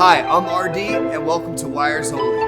Hi, I'm RD, and welcome to Wires Only.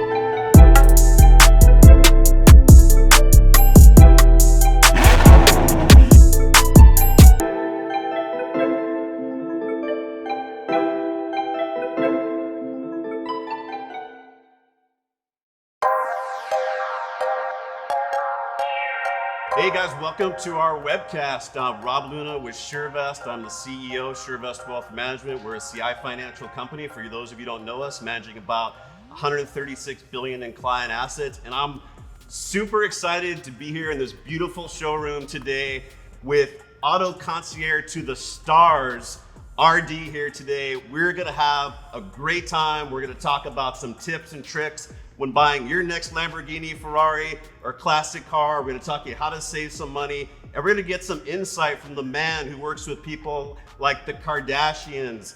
Hey guys, welcome to our webcast. Rob Luna with Surevest. I'm the CEO of Surevest Wealth Management. We're a CI financial company. For those of you who don't know us, managing about 136 billion in client assets. And I'm super excited to be here in this beautiful showroom today with Concierge To The Stars. RD here today. We're gonna have a great time. We're gonna talk about some tips and tricks when buying your next Lamborghini, Ferrari, or classic car. We're gonna talk to you how to save some money, and we're gonna get some insight from the man who works with people like the Kardashians.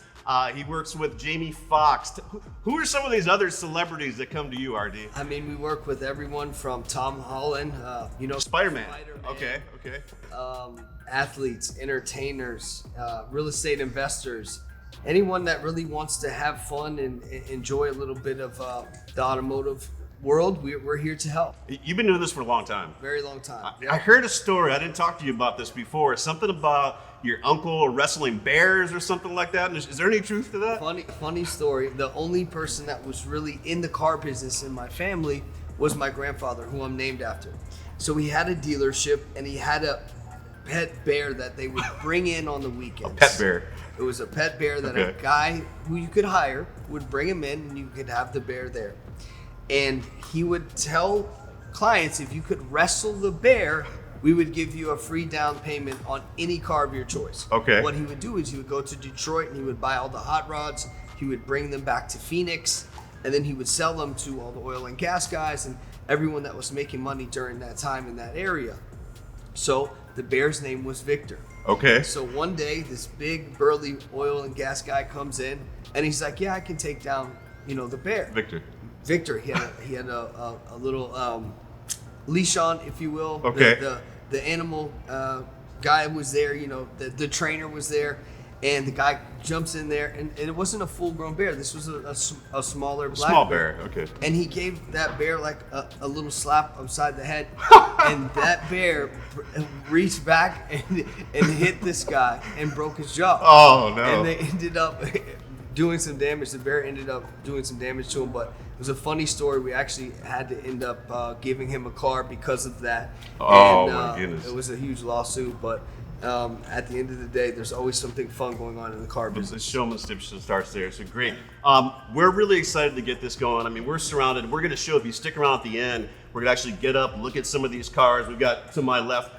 He works with Jamie Foxx. Who are some of these other celebrities that come to you, RD? I mean, we work with everyone from Tom Holland, Spider-Man. Okay. Athletes, entertainers, real estate investors, anyone that really wants to have fun and enjoy a little bit of the automotive world. We're here to help. You've been doing this for a long time. Very long time. I heard a story. I didn't talk to you about this before. Something about your uncle wrestling bears or something like that. Is there any truth to that? Funny story. The only person that was really in the car business in my family was my grandfather, who I'm named after. So he had a dealership and he had a pet bear that they would bring in on the weekends. A pet bear. It was a pet bear that a guy who you could hire would bring him in, and you could have the bear there. And he would tell clients, if you could wrestle the bear, we would give you a free down payment on any car of your choice. Okay. What he would do is he would go to Detroit and he would buy all the hot rods. He would bring them back to Phoenix, and then he would sell them to all the oil and gas guys and everyone that was making money during that time in that area. So the bear's name was Victor. Okay. So one day, this big burly oil and gas guy comes in, and he's like, "Yeah, I can take down, the bear." Victor. He had a little leash on, if you will. Okay. The animal guy was there. The trainer was there, and the guy jumps in there, and it wasn't a full-grown bear. This was a smaller black small bear. Okay. And he gave that bear like a little slap upside the head, and that bear reached back and hit this guy and broke his jaw. Oh no! And they ended up doing some damage. The bear ended up doing some damage to him, but it was a funny story. We actually had to end up giving him a car because of that. Oh, my goodness. It was a huge lawsuit, but at the end of the day, there's always something fun going on in the car business. The showmanship starts there, so great. We're really excited to get this going. I mean, we're surrounded. We're going to show, if you stick around at the end, we're going to actually get up, look at some of these cars. We've got, to my left,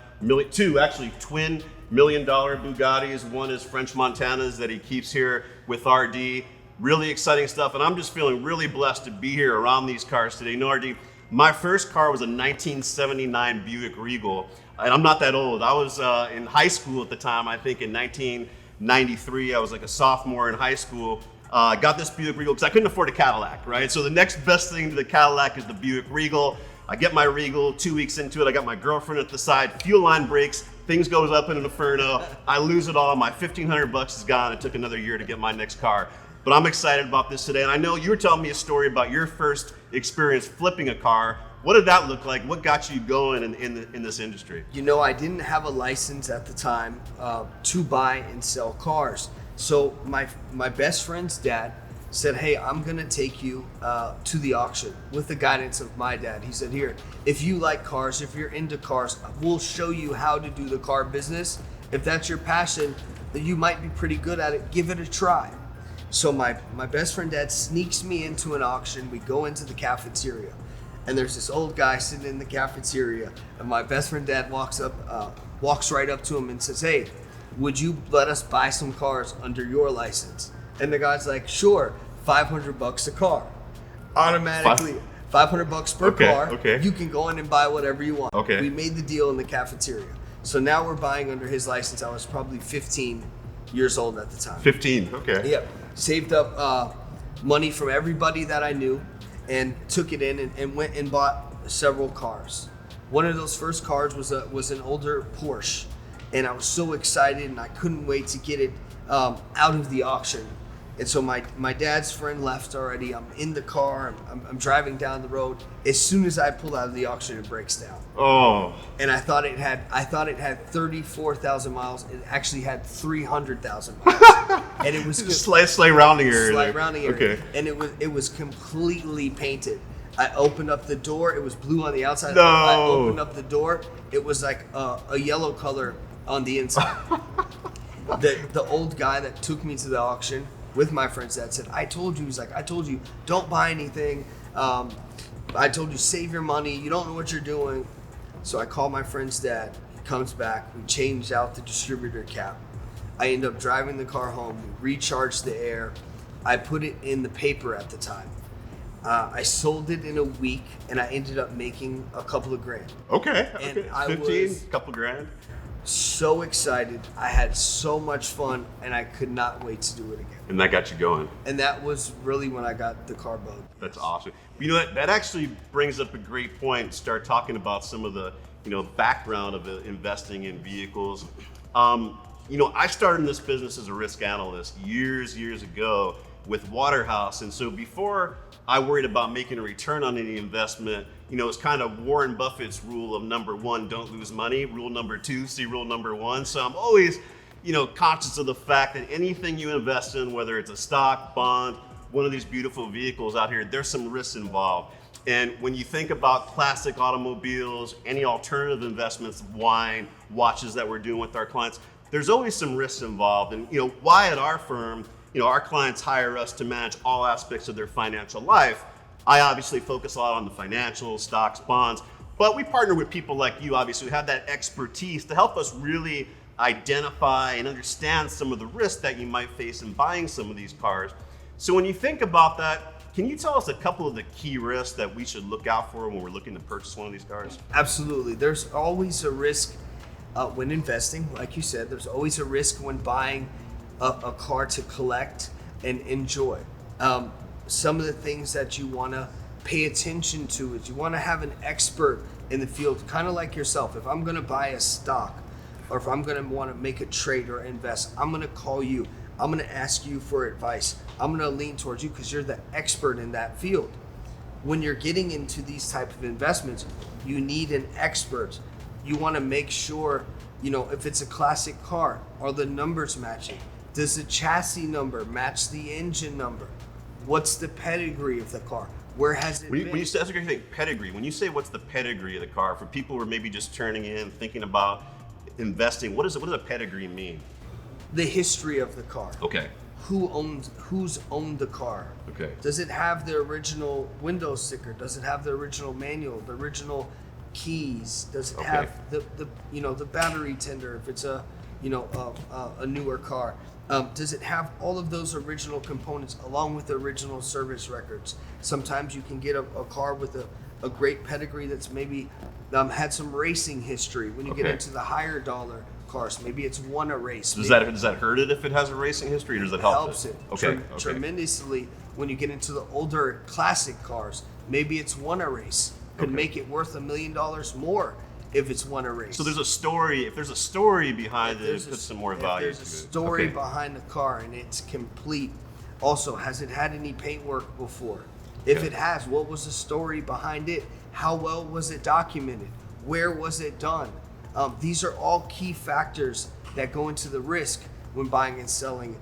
two actually twin $1 million Bugattis. One is French Montana's that he keeps here with RD. Really exciting stuff, and I'm just feeling really blessed to be here around these cars today. RD, my first car was a 1979 Buick Regal, and I'm not that old. I was in high school at the time. I think in 1993, I was like a sophomore in high school. I got this Buick Regal because I couldn't afford a Cadillac, right? So the next best thing to the Cadillac is the Buick Regal. I get my Regal, 2 weeks into it, I got my girlfriend at the side, fuel line breaks, things goes up in an inferno, I lose it all, my $1,500 is gone. It took another year to get my next car. But I'm excited about this today, and I know you were telling me a story about your first experience flipping a car. What did that look like? What got you going in this industry? I didn't have a license at the time to buy and sell cars. So my best friend's dad said, "Hey, I'm gonna take you to the auction," with the guidance of my dad. He said, "Here, if you like cars, if you're into cars, we'll show you how to do the car business. If that's your passion, then you might be pretty good at it. Give it a try." So my best friend dad sneaks me into an auction. We go into the cafeteria, and there's this old guy sitting in the cafeteria, and my best friend dad walks right up to him and says, "Hey, would you let us buy some cars under your license?" And the guy's like, "Sure, $500 a car." Automatically, $500 per car. Okay. You can go in and buy whatever you want. Okay. We made the deal in the cafeteria. So now we're buying under his license. I was probably 15 years old at the time. 15, okay. Yep. Saved up money from everybody that I knew and took it in and went and bought several cars. One of those first cars was an older Porsche, and I was so excited and I couldn't wait to get it out of the auction. And so my dad's friend left already. I'm in the car. I'm driving down the road. As soon as I pull out of the auction, it breaks down. Oh. And I thought it had 34,000 miles. It actually had 300,000 miles. And it was Just slight rounding area. slight rounding area. Okay. And it was completely painted. I opened up the door. It was blue on the outside. No. I opened up the door. It was like a yellow color on the inside. The old guy that took me to the auction with my friend's dad said, I told you, don't buy anything. I told you, save your money. You don't know what you're doing. So I called my friend's dad. He comes back. We changed out the distributor cap. I end up driving the car home. We recharged the air. I put it in the paper at the time. I sold it in a week, and I ended up making a couple of grand. Okay. And Okay. I 15, was couple grand. so excited. I had so much fun, and I could not wait to do it again. And that got you going. And that was really when I got the car bug. That's awesome. You know, that actually brings up a great point. Start talking about some of the, background of investing in vehicles. I started in this business as a risk analyst years ago with Waterhouse. And so before I worried about making a return on any investment, it's kind of Warren Buffett's rule of number 1, don't lose money. Rule number 2, see rule number 1. So I'm always, conscious of the fact that anything you invest in, whether it's a stock, bond, one of these beautiful vehicles out here, there's some risks involved. And when you think about classic automobiles, any alternative investments, wine, watches that we're doing with our clients, there's always some risks involved. And why at our firm, our clients hire us to manage all aspects of their financial life. I obviously focus a lot on the financials, stocks, bonds, but we partner with people like you, obviously, who have that expertise to help us really identify and understand some of the risks that you might face in buying some of these cars. So when you think about that, can you tell us a couple of the key risks that we should look out for when we're looking to purchase one of these cars? Absolutely. There's always a risk when investing. Like you said, there's always a risk when buying a car to collect and enjoy. Some of the things that you want to pay attention to is you want to have an expert in the field, kind of like yourself. If I'm going to buy a stock or if I'm going to want to make a trade or invest, I'm going to call you. I'm going to ask you for advice. I'm going to lean towards you because you're the expert in that field. When you're getting into these type of investments, you need an expert. You want to make sure, if it's a classic car, are the numbers matching? Does the chassis number match the engine number? What's the pedigree of the car? Where has it been? When you say, that's a great thing, pedigree. When you say what's the pedigree of the car, for people who are maybe just turning in, thinking about investing, what does a pedigree mean? The history of the car. Okay. Who's owned the car? Okay. Does it have the original window sticker? Does it have the original manual, the original keys? Does it have the battery tender if it's a newer car? Does it have all of those original components along with the original service records? Sometimes you can get a car with a great pedigree that's maybe had some racing history. When you get into the higher dollar cars, maybe it's won a race. Does that hurt it if it has a racing history, or does it help helps it Okay. tremendously. When you get into the older classic cars, maybe it's won a race. Could make it worth $1 million more if it's won a race. So there's a story. If there's a story behind it, it puts some more value to it. There's a story behind the car and it's complete. Also, has it had any paint work before? If it has, what was the story behind it? How well was it documented? Where was it done? These are all key factors that go into the risk when buying and selling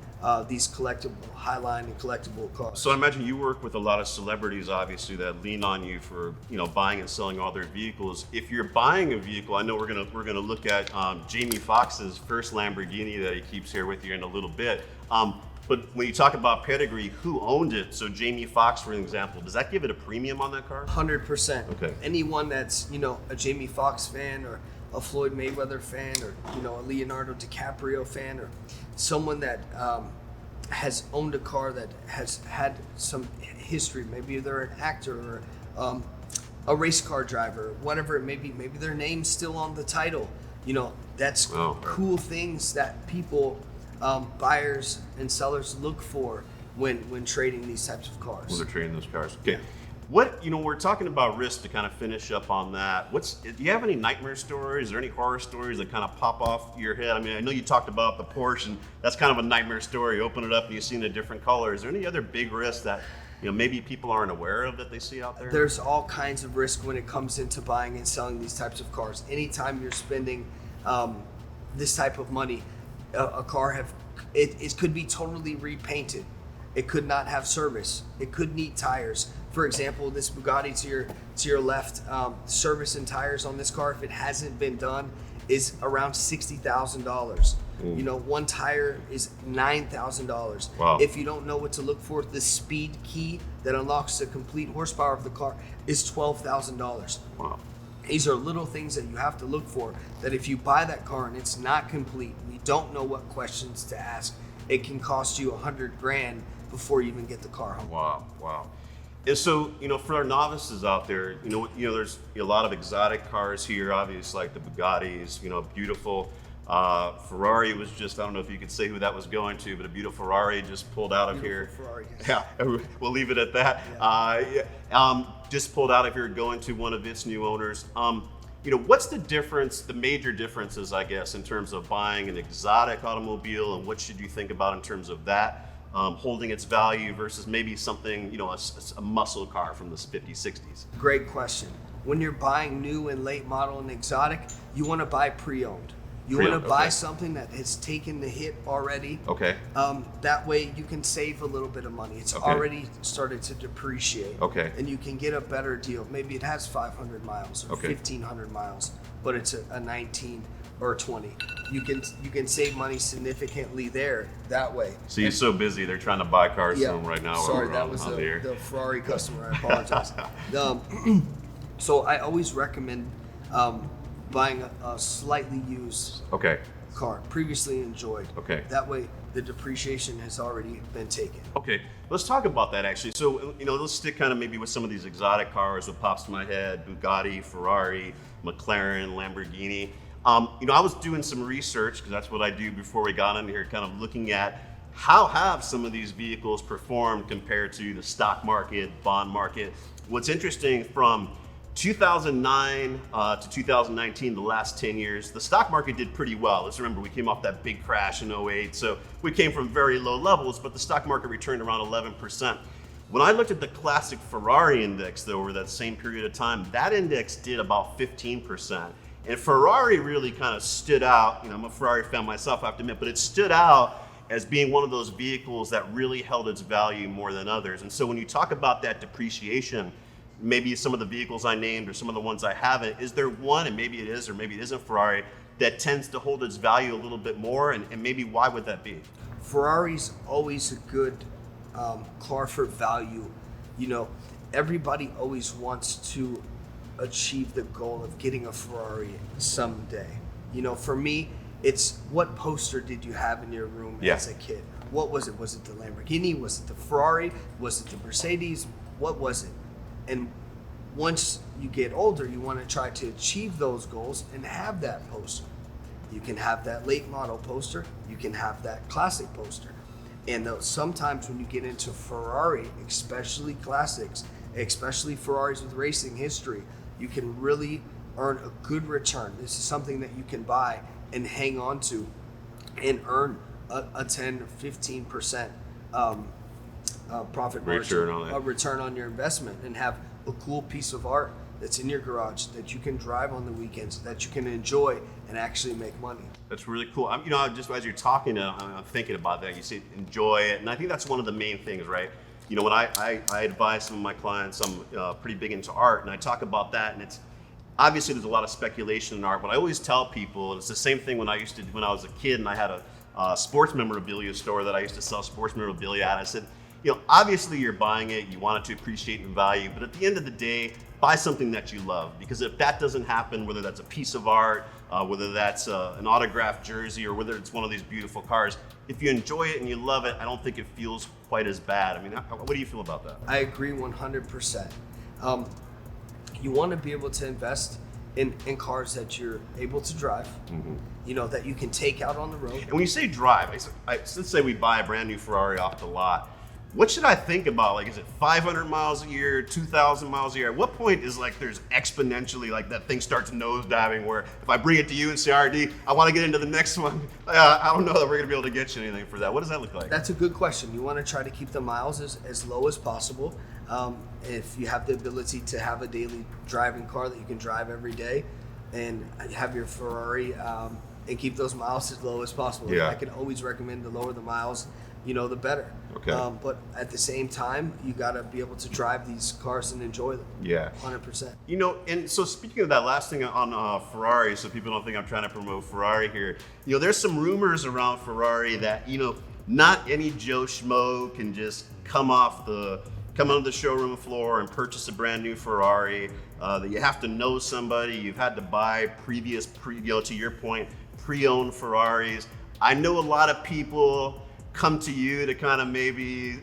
these collectible, highline and collectible cars. So I imagine you work with a lot of celebrities, obviously, that lean on you for buying and selling all their vehicles. If you're buying a vehicle, I know we're gonna look at Jamie Foxx's first Lamborghini that he keeps here with you in a little bit. But when you talk about pedigree, who owned it? So Jamie Foxx, for example, does that give it a premium on that car? 100%. Okay. Anyone that's a Jamie Foxx fan or a Floyd Mayweather fan or a Leonardo DiCaprio fan or someone that has owned a car that has had some history. Maybe they're an actor or a race car driver, whatever it may be. Maybe their name's still on the title. That's cool things that people, buyers and sellers look for when trading these types of cars. When they're trading those cars. Okay. We're talking about risk to kind of finish up on that. Do you have any nightmare stories or any horror stories that kind of pop off your head? I mean, I know you talked about the Porsche, and that's kind of a nightmare story. You open it up and you've seen a different color. Is there any other big risks that maybe people aren't aware of that they see out there? There's all kinds of risk when it comes into buying and selling these types of cars. Anytime you're spending this type of money, a car it could be totally repainted. It could not have service. It could need tires. For example, this Bugatti to your left, service and tires on this car, if it hasn't been done, is around $60,000. One tire is $9,000. Wow. If you don't know what to look for, the speed key that unlocks the complete horsepower of the car is $12,000. Wow. These are little things that you have to look for, that if you buy that car and it's not complete, you don't know what questions to ask, it can cost you $100,000 before you even get the car home. Wow. And so, for our novices out there, there's a lot of exotic cars here, obviously, like the Bugattis, beautiful. Ferrari was just, I don't know if you could say who that was going to, but a beautiful Ferrari just pulled out of here. Ferrari, yes. Yeah, we'll leave it at that. Yeah. Just pulled out of here going to one of its new owners. What's the difference, the major differences, I guess, in terms of buying an exotic automobile, and what should you think about in terms of that holding its value versus maybe something, a muscle car from the 50s, 60s? Great question. When you're buying new and late model and exotic, you want to buy pre-owned. You want to buy something that has taken the hit already. Okay. That way you can save a little bit of money. It's already started to depreciate. Okay. And you can get a better deal. Maybe it has 500 miles or 1,500 miles, but it's a 19 or 20. You can save money significantly there that way. So you're so busy, they're trying to buy cars from them right now. Sorry, that was the Ferrari customer. I apologize. So I always recommend buying a slightly used car, previously enjoyed. Okay. That way the depreciation has already been taken. Okay, let's talk about that actually. So, let's stick kind of maybe with some of these exotic cars. What pops to my head: Bugatti, Ferrari, McLaren, Lamborghini. I was doing some research, because that's what I do before we got in here, kind of looking at how have some of these vehicles performed compared to the stock market, bond market. What's interesting, from 2009 to 2019, the last 10 years, the stock market did pretty well. Let's remember, we came off that big crash in 08, so we came from very low levels, but the stock market returned around 11%. When I looked at the classic Ferrari index, though, over that same period of time, that index did about 15%. And Ferrari really kind of stood out. I'm a Ferrari fan myself, I have to admit, but it stood out as being one of those vehicles that really held its value more than others. And so when you talk about that depreciation, maybe some of the vehicles I named or some of the ones I haven't, is there one, and maybe it is or maybe it isn't Ferrari, that tends to hold its value a little bit more, and maybe why would that be? Ferrari's always a good car for value. Everybody always wants to achieve the goal of getting a Ferrari someday. For me, it's what poster did you have in your room as a kid? What was it? Was it the Lamborghini? Was it the Ferrari? Was it the Mercedes? What was it? And once you get older, you want to try to achieve those goals and have that poster. You can have that late model poster. You can have that classic poster. And sometimes when you get into Ferrari, especially classics, especially Ferraris with racing history, you can really earn a good return. This is something that you can buy and hang on to and earn a 10 or 15% profit margin, a return on your investment, and have a cool piece of art that's in your garage that you can drive on the weekends, that you can enjoy and actually make money. That's really cool. Just as you're talking, I'm thinking about that. You say enjoy it, and I think that's one of the main things, right? When I advise some of my clients, I'm pretty big into art, and I talk about that, and it's obviously there's a lot of speculation in art, but I always tell people, and it's the same thing when I was a kid and I had a sports memorabilia store that I used to sell sports memorabilia at. I said, obviously you're buying it, you want it to appreciate in value, but at the end of the day, buy something that you love, because if that doesn't happen, whether that's a piece of art, whether that's an autographed jersey, or whether it's one of these beautiful cars, if you enjoy it and you love it, I don't think it feels quite as bad. What do you feel about that? I agree 100%. You want to be able to invest in cars that you're able to drive, that you can take out on the road. And when you say drive, let's say we buy a brand new Ferrari off the lot. what should I think about? Like, is it 500 miles a year, 2,000 miles a year? At what point is like there's exponentially like that thing starts nosediving where if I bring it to you and say, RD, I want to get into the next one, I don't know that we're going to be able to get you anything for that. What does that look like? That's a good question. You want to try to keep the miles as low as possible. If you have the ability to have a daily driving car that you can drive every day and have your Ferrari and keep those miles as low as possible. Yeah. I can always recommend the lower the miles, the better. Okay. But at the same time, you got to be able to drive these cars and enjoy them. Yeah. 100%. And so speaking of that, last thing on Ferrari, so people don't think I'm trying to promote Ferrari here. There's some rumors around Ferrari that not any Joe Schmo can just come onto the showroom floor and purchase a brand new Ferrari. That you have to know somebody. You've had to buy to your point, pre-owned Ferraris. I know a lot of people come to you to kind of maybe,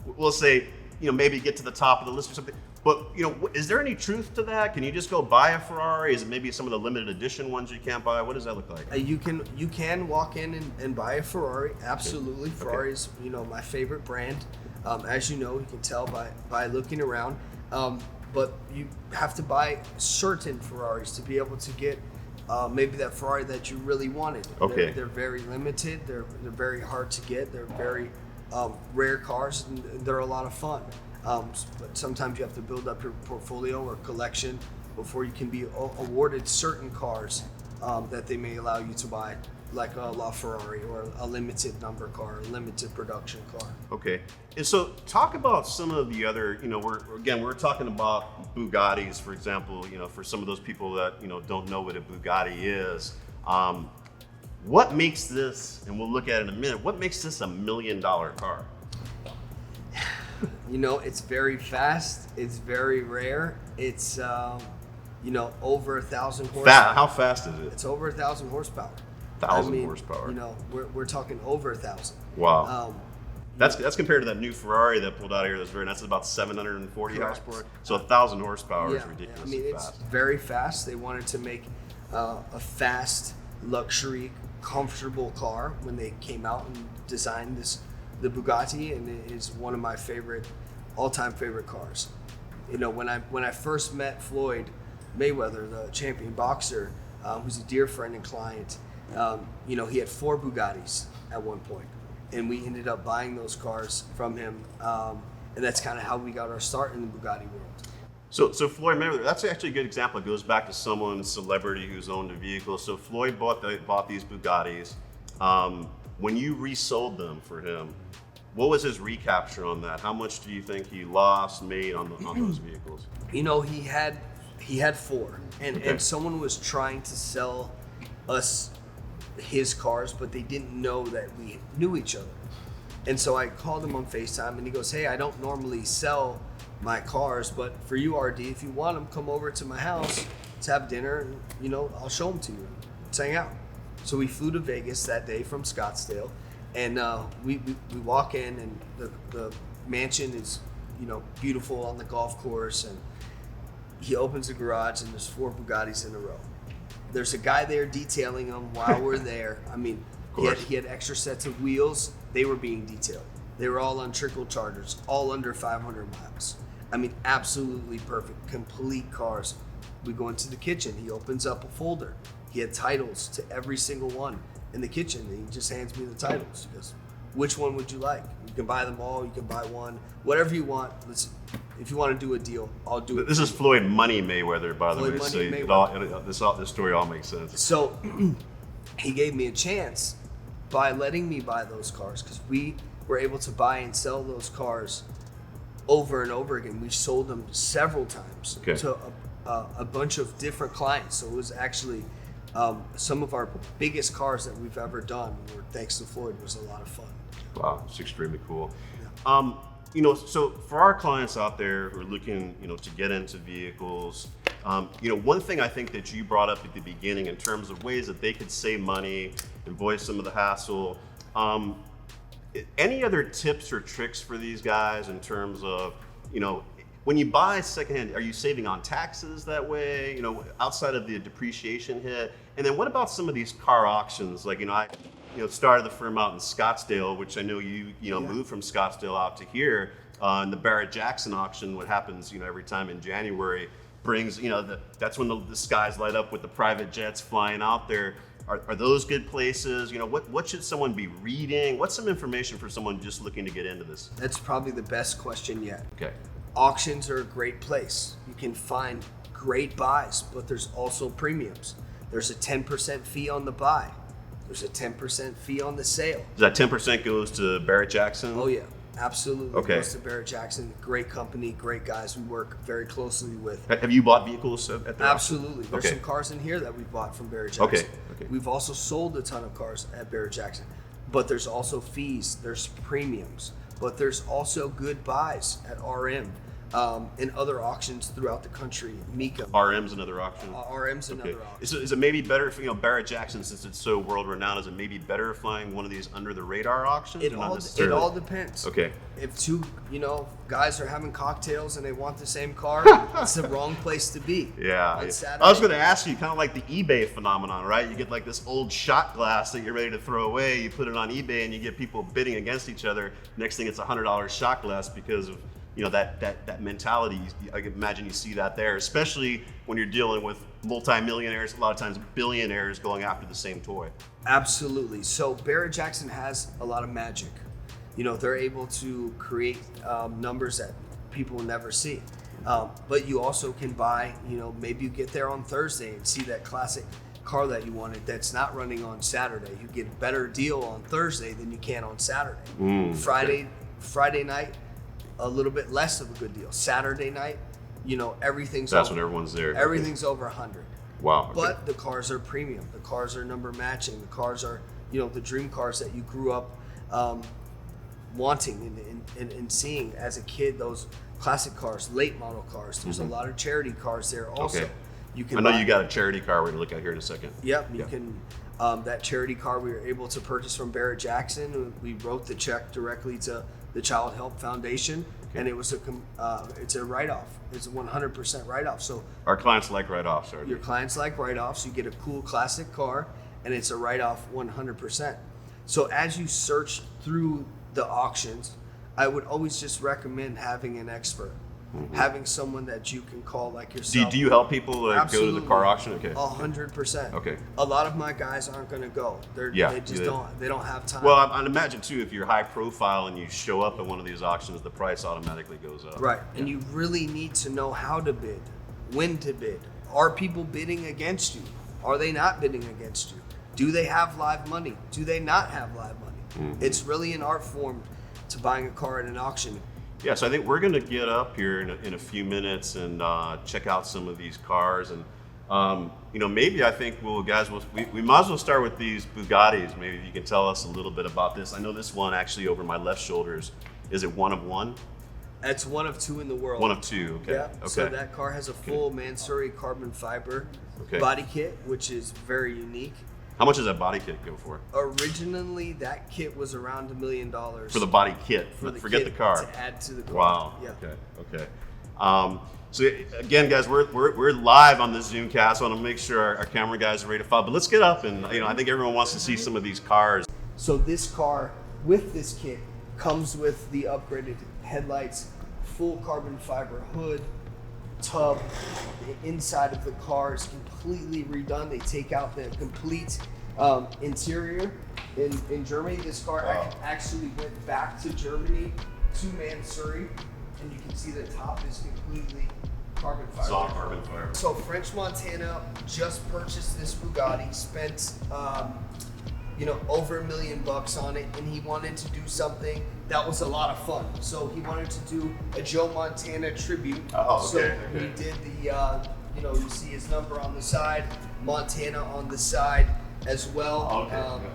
we'll say, maybe get to the top of the list or something. But, is there any truth to that? Can you just go buy a Ferrari? Is it maybe some of the limited edition ones you can't buy? What does that look like? You can walk in and buy a Ferrari. Absolutely. Okay. Ferrari is, my favorite brand. As you know, you can tell by looking around. But you have to buy certain Ferraris to be able to get maybe that Ferrari that you really wanted. Okay. They're very limited. They're very hard to get. They're very rare cars, and they're a lot of fun. But sometimes you have to build up your portfolio or collection before you can be awarded certain cars that they may allow you to buy, like a LaFerrari or a limited number car, a limited production car. Okay. And so talk about some of the other, we're talking about Bugattis, for example, for some of those people that, don't know what a Bugatti is. What makes this, and we'll look at it in a minute, what makes this $1 million car? It's very fast. It's very rare. It's, over 1,000 horsepower. How fast is it? It's over 1,000 horsepower. 1,000 horsepower. We're talking over 1,000. Wow. That's compared to that new Ferrari that pulled out of here. That's about 740 Correct. horsepower. So 1,000 horsepower is ridiculously it's fast. very fast. They wanted to make a fast, luxury, comfortable car when they came out and designed the Bugatti, and it is one of my all-time favorite cars. When I first met Floyd Mayweather, the champion boxer, who's a dear friend and client, he had 4 Bugattis at one point, and we ended up buying those cars from him, and that's kind of how we got our start in the Bugatti world. So Floyd Mayweather, that's actually a good example. It goes back to someone, a celebrity who's owned a vehicle. So Floyd bought these Bugattis. When you resold them for him, what was his recapture on that? How much do you think he made on those vehicles? He had 4, and someone was trying to sell us his cars, but they didn't know that we knew each other. And so I called him on FaceTime, and he goes, "Hey, I don't normally sell my cars, but for you, RD, if you want them, come over to my house. Let's have dinner, and I'll show them to you. Let's hang out." So we flew to Vegas that day from Scottsdale, and we walk in, and the mansion is beautiful on the golf course, and he opens the garage, and there's 4 Bugattis in a row. There's a guy there detailing them while we're there. I mean, he had extra sets of wheels. They were being detailed. They were all on trickle chargers, all under 500 miles. I mean, absolutely perfect, complete cars. We go into the kitchen. He opens up a folder. He had titles to every single one in the kitchen. And he just hands me the titles. He goes, "Which one would you like? You can buy them all. You can buy one. Whatever you want. Listen, if you want to do a deal, I'll do it." This is Floyd Money Mayweather, by the way. So this story all makes sense. So he gave me a chance by letting me buy those cars, because we were able to buy and sell those cars over and over again. We sold them several times to a bunch of different clients. So it was actually some of our biggest cars that we've ever done, thanks to Floyd. It was a lot of fun. Wow, it's extremely cool. Yeah. So for our clients out there who are looking, to get into vehicles, one thing I think that you brought up at the beginning in terms of ways that they could save money, avoid some of the hassle. Any other tips or tricks for these guys in terms of, when you buy secondhand, are you saving on taxes that way, outside of the depreciation hit? And then what about some of these car auctions? Like, started the firm out in Scottsdale, which I know you moved from Scottsdale out to here. And the Barrett-Jackson auction, what happens every time in January, brings that's when the skies light up with the private jets flying out there. Are those good places? What should someone be reading? What's some information for someone just looking to get into this? That's probably the best question yet. Okay. Auctions are a great place. You can find great buys, but there's also premiums. There's a 10% fee on the buy. There's a 10% fee on the sale. That 10% goes to Barrett-Jackson? Oh yeah, absolutely. Okay. It goes to Barrett-Jackson. Great company, great guys we work very closely with. Have you bought vehicles at the Absolutely. auction? There's Okay. some cars in here that we bought from Barrett-Jackson. Okay. We've also sold a ton of cars at Barrett-Jackson, but there's also fees, there's premiums, but there's also good buys at RM. And other auctions throughout the country. Mika. RM's another auction. RM's another auction. Is it maybe better for Barrett-Jackson, since it's so world renowned? Is it maybe better flying one of these under the radar auctions? It all depends. Okay. If two guys are having cocktails and they want the same car, it's the wrong place to be. Yeah. On Saturday. I was going to ask you, kind of like the eBay phenomenon, right? You get like this old shot glass that you're ready to throw away. You put it on eBay and you get people bidding against each other. Next thing, it's $100 shot glass because of that mentality. I can imagine you see that there, especially when you're dealing with multi-millionaires, a lot of times billionaires going after the same toy. Absolutely. So Barrett-Jackson has a lot of magic. They're able to create numbers that people will never see. But you also can buy, maybe you get there on Thursday and see that classic car that you wanted that's not running on Saturday. You get a better deal on Thursday than you can on Saturday. Friday night, a little bit less of a good deal. Saturday night, everything's That's when everyone's there. Everything's over 100. Wow. Okay. But the cars are premium. The cars are number matching. The cars are, the dream cars that you grew up wanting and seeing as a kid. Those classic cars, late model cars. There's a lot of charity cars there also. Okay. You can I know buy, you got a charity car we're going to look at here in a second. Yep. You can. That charity car we were able to purchase from Barrett-Jackson. We wrote the check directly to the Child Help Foundation, and it was it's a write-off. It's a 100% write-off. So our clients like write-offs, right? Your clients like write-offs. You get a cool classic car, and it's a write-off 100%. So as you search through the auctions, I would always just recommend having an expert. Having someone that you can call like yourself. Do you help people go to the car auction? Okay. 100%. Okay. A lot of my guys aren't going to go. They just don't. They don't have time. Well, I'd imagine too, if you're high profile and you show up at one of these auctions, the price automatically goes up. Right. And you really need to know how to bid, when to bid. Are people bidding against you? Are they not bidding against you? Do they have live money? Do they not have live money? It's really an art form to buying a car at an auction. Yeah, so I think we're going to get up here in a few minutes and check out some of these cars. And, maybe I think, we might as well start with these Bugattis. Maybe you can tell us a little bit about this. I know this one actually over my left shoulders. Is it one of one? That's one of two in the world. One of two, okay. Yeah, Okay. so that car has a full Mansouri carbon fiber body kit, which is very unique. How much does that body kit go for? Originally, that kit was around $1 million. For the body kit, forget the car. To add to the car. Wow. Yeah. Okay. So again, guys, we're live on this Zoomcast. I want to make sure our camera guys are ready to follow. But let's get up, and I think everyone wants to see some of these cars. So this car with this kit comes with the upgraded headlights, full carbon fiber hood, tub. The inside of the car is completely redone. They take out the complete interior. In Germany, this car actually went back to Germany to Mansouri, and you can see the top is completely carbon fiber. Soft carbon fiber. So French Montana just purchased this Bugatti, spent over $1 million on it, and he wanted to do something that was a lot of fun. So he wanted to do a Joe Montana tribute. So he did the, you see his number on the side, Montana on the side as well.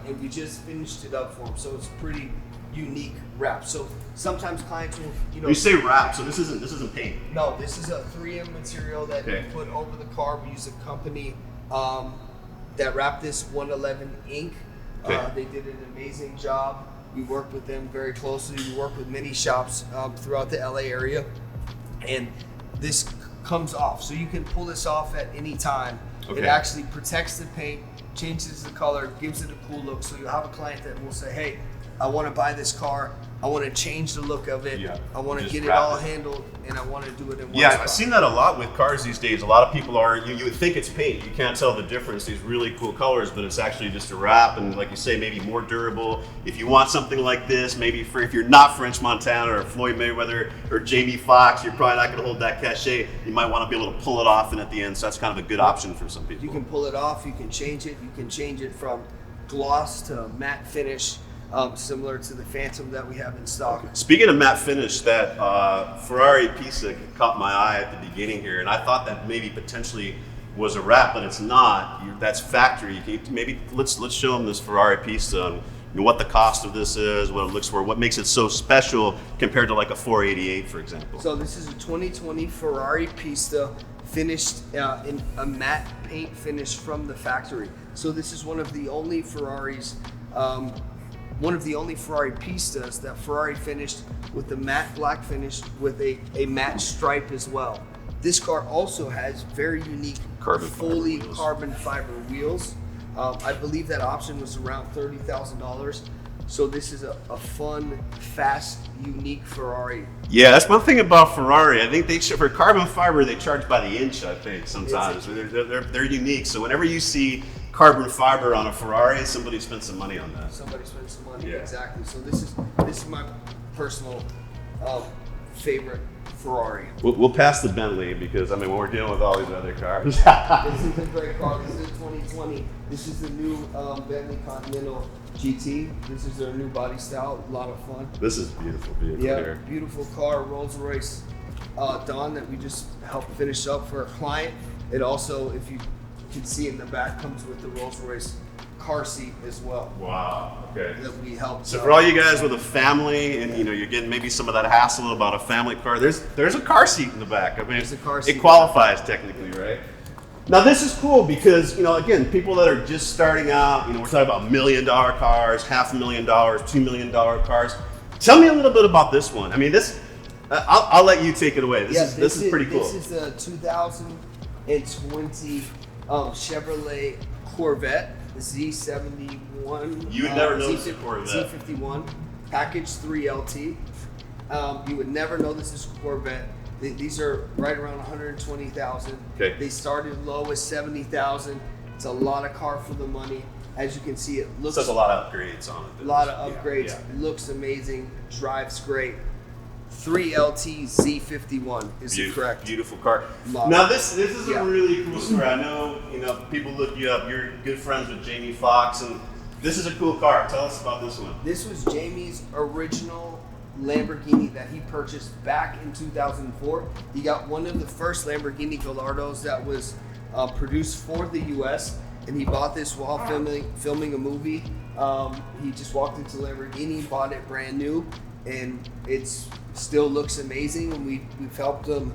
And we just finished it up for him. So it's a pretty unique wrap. So sometimes clients will, You say wrap, so this isn't paint. No, this is a 3M material that we put over the car. We use a company that wrapped this 111 ink. They did an amazing job. We work with them very closely. We work with many shops throughout the LA area. And this comes off. So you can pull this off at any time. It actually protects the paint. changes the color, gives it a cool look. So you have a client that will say, hey, I want to buy this car. I want to change the look of it. Yeah. I want to Just get it wrap all it. handled, and I want to do it in one Yeah, spot. I've seen that a lot with cars these days. A lot of people are, you would think it's paint. You can't tell the difference, these really cool colors, but it's actually just a wrap, and like you say, maybe more durable. If you want something like this, maybe for, if you're not French Montana or Floyd Mayweather or Jamie Foxx, you're probably not going to hold that cachet. You might want to be able to pull it off and at the end, so that's kind of a good option for some people. You can pull it off, you can change it. You can change it from gloss to matte finish, similar to the Phantom that we have in stock. Speaking of matte finish, that Ferrari Pista caught my eye at the beginning here, and I thought that maybe potentially was a wrap, but it's not. That's factory. Maybe let's show them this Ferrari Pista and what the cost of this is, what it looks for, what makes it so special compared to like a 488, for example. So this is a 2020 Ferrari Pista finished in a matte paint finish from the factory. So this is one of the only Ferraris. One of the only Ferrari Pistas that Ferrari finished with the matte black finish with a matte stripe as well. This car also has very unique fully carbon fiber wheels. I believe that option was around $30,000. So this is a fun, fast, unique Ferrari. Yeah, that's one thing about Ferrari. I think for carbon fiber, they charge by the inch, I think, sometimes. They're unique. So whenever you see carbon fiber on a Ferrari, somebody spent some money on that. Somebody spent some money, Yeah. exactly. So this is my personal favorite Ferrari. We'll pass the Bentley because, I mean, when we're dealing with all these other cars. This is a great car. This is 2020. This is the new Bentley Continental GT. This is their new body style. A lot of fun. This is a beautiful vehicle Yeah, here. beautiful car, Rolls-Royce Dawn that we just helped finish up for a client. It also, if you can see in the back, comes with the Rolls-Royce car seat as well. Wow, okay. That we helped. So for all you guys with a family and you're getting maybe some of that hassle about a family car, there's a car seat in the back. I mean, There's a car seat. it qualifies technically, right? Now this is cool because, again, people that are just starting out, we're talking about $1 million cars, $500,000, $2 million cars. Tell me a little bit about this one. I mean, this, I'll let you take it away. This is pretty cool. This is the 2020 Chevrolet Corvette, the Z71. You would never know this is a Corvette. Z51, package 3LT. You would never know this is a Corvette. These are right around 120,000. Okay. They started low as 70,000. It's a lot of car for the money. As you can see, it looks There's a lot of upgrades on it. a lot of upgrades. Yeah. It looks amazing. Drives great. 3LT Z51 is the correct. Beautiful car. Model. Now this is Yeah. a really cool story. I know people look you up. You're good friends with Jamie Foxx, and this is a cool car. Tell us about this one. This was Jamie's original Lamborghini that he purchased back in 2004. He got one of the first Lamborghini Gallardos that was produced for the U.S. and he bought this while filming a movie. He just walked into Lamborghini, bought it brand new, and it's still looks amazing. And we've helped him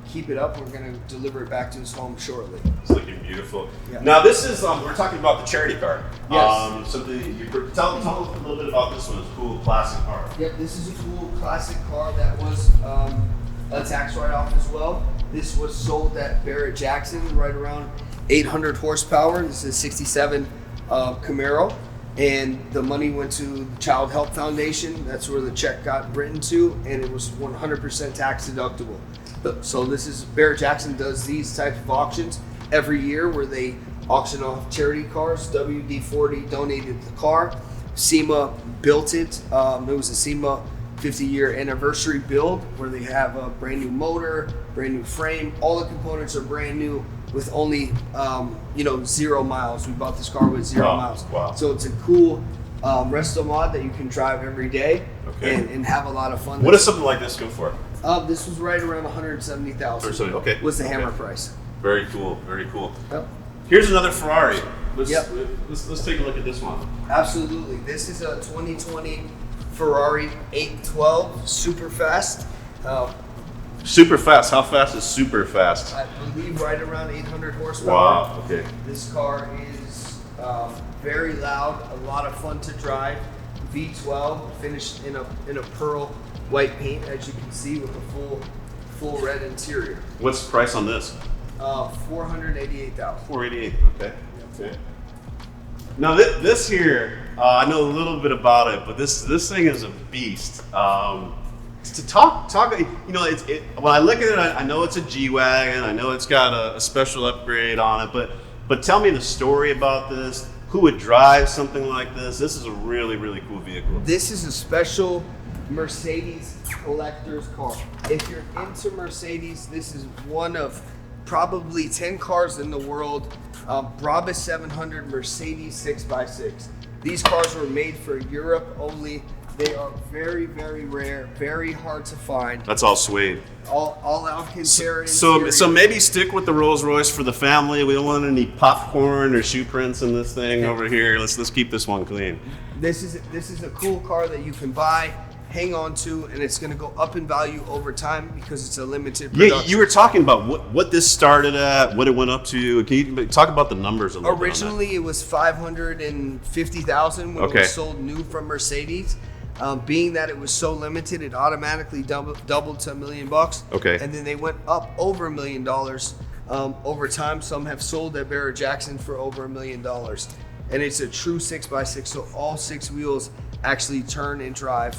keep it up. We're going to deliver it back to his home shortly. It's looking beautiful. Yeah. Now this is we're talking about the charity car. Yes. Tell us a little bit about this one. It's a cool classic car. Yep, this is a cool classic car that was a tax write-off as well. This was sold at Barrett Jackson, right around 800 horsepower. This is a 67 Camaro, and the money went to the Child Help Foundation. That's where the check got written to, and it was 100% tax deductible. So this is, Barrett Jackson does these types of auctions every year where they auction off charity cars. WD-40 donated the car. SEMA built it. It was a SEMA 50-year anniversary build where they have a brand new motor, brand new frame. All the components are brand new with only 0 miles. We bought this car with 0 miles. Wow. So it's a cool resto mod that you can drive every day and have a lot of fun. What does something like this go for? This was right around 170,000. Okay. Was the hammer price. Very cool. Very cool. Yep. Here's another Ferrari. Let's take a look at this one. Absolutely. This is a 2020 Ferrari 812 super fast. Super fast. How fast is super fast? I believe right around 800 horsepower. Wow. Okay. This car is very loud, a lot of fun to drive. V12 finished in a pearl white paint, as you can see, with a full red interior. What's the price on this? 488,000. 488. Okay. Okay. Now this here, I know a little bit about it, but this thing is a beast. To talk, you know, when I look at it, I know it's a G-Wagon. I know it's got a special upgrade on it, but tell me the story about this. Who would drive something like this? This is a really, really cool vehicle. This is a special Mercedes collector's car. If you're into Mercedes, this is one of probably 10 cars in the world. Brabus 700 Mercedes 6x6. These cars were made for Europe only. They are very, very rare, very hard to find. That's all suede. All Alcantara. So maybe stick with the Rolls-Royce for the family. We don't want any popcorn or shoe prints in this thing over here. Let's keep this one clean. This is a cool car that you can buy, hang on to, and it's going to go up in value over time because it's a limited production. Yeah, you were talking about what this started at, what it went up to. Can you talk about the numbers a little bit? Originally, it was $550,000 when it was sold new from Mercedes. Being that it was so limited, it automatically doubled to $1 million. Okay. And then they went up over $1 million over time. Some have sold at Barrett Jackson for over $1 million. And it's a true 6x6, so all 6 wheels actually turn and drive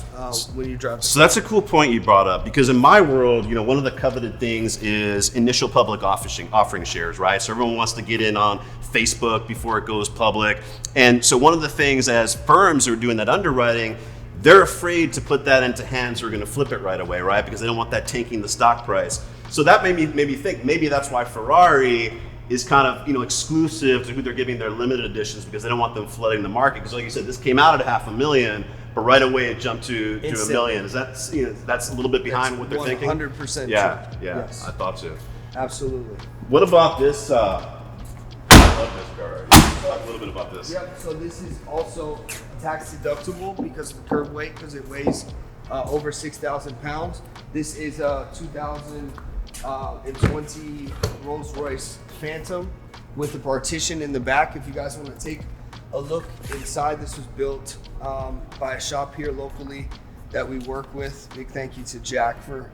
when you drive. So that's a cool point you brought up, because in my world, you know, one of the coveted things is initial public offering shares, right? So everyone wants to get in on Facebook before it goes public. And so one of the things as firms are doing that underwriting, they're afraid to put that into hands who are going to flip it right away, right? Because they don't want that tanking the stock price. So that made me think maybe that's why Ferrari is kind of, you know, exclusive to who they're giving their limited editions, because they don't want them flooding the market. Because like you said, this came out at $500,000, but right away it jumped to $1 million. Is that, you know, that's a little bit behind what they're thinking? 100% Yeah, true. yeah, Yes. I thought so. Absolutely. What about this? I love this car. Talk a little bit about this. Yep, so this is also tax deductible because of the curb weight, because it weighs over 6,000 pounds. This is a 2020 Rolls-Royce Phantom with a partition in the back. If you guys want to take a look inside, this was built by a shop here locally that we work with. Big thank you to Jack for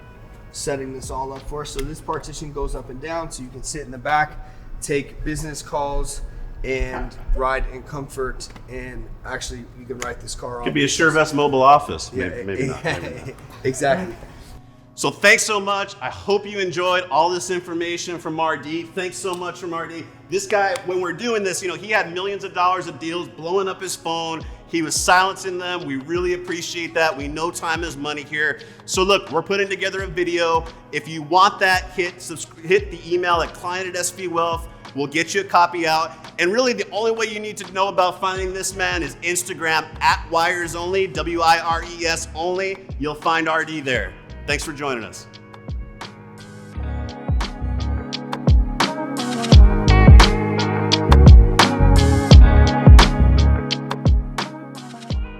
setting this all up for us. So this partition goes up and down, so you can sit in the back, take business calls, and ride in comfort. And actually, you can write this car on. Could be a Surevest mobile office. Yeah, Maybe not. Exactly. So thanks so much. I hope you enjoyed all this information from RD. Thanks so much from RD. This guy, when we're doing this, you know, he had millions of dollars of deals blowing up his phone. He was silencing them. We really appreciate that. We know time is money here. So look, we're putting together a video. If you want that, hit the email at client@SVWealth. We'll get you a copy out. And really the only way you need to know about finding this man is Instagram @WiresOnly, WIRES only. You'll find RD there. Thanks for joining us.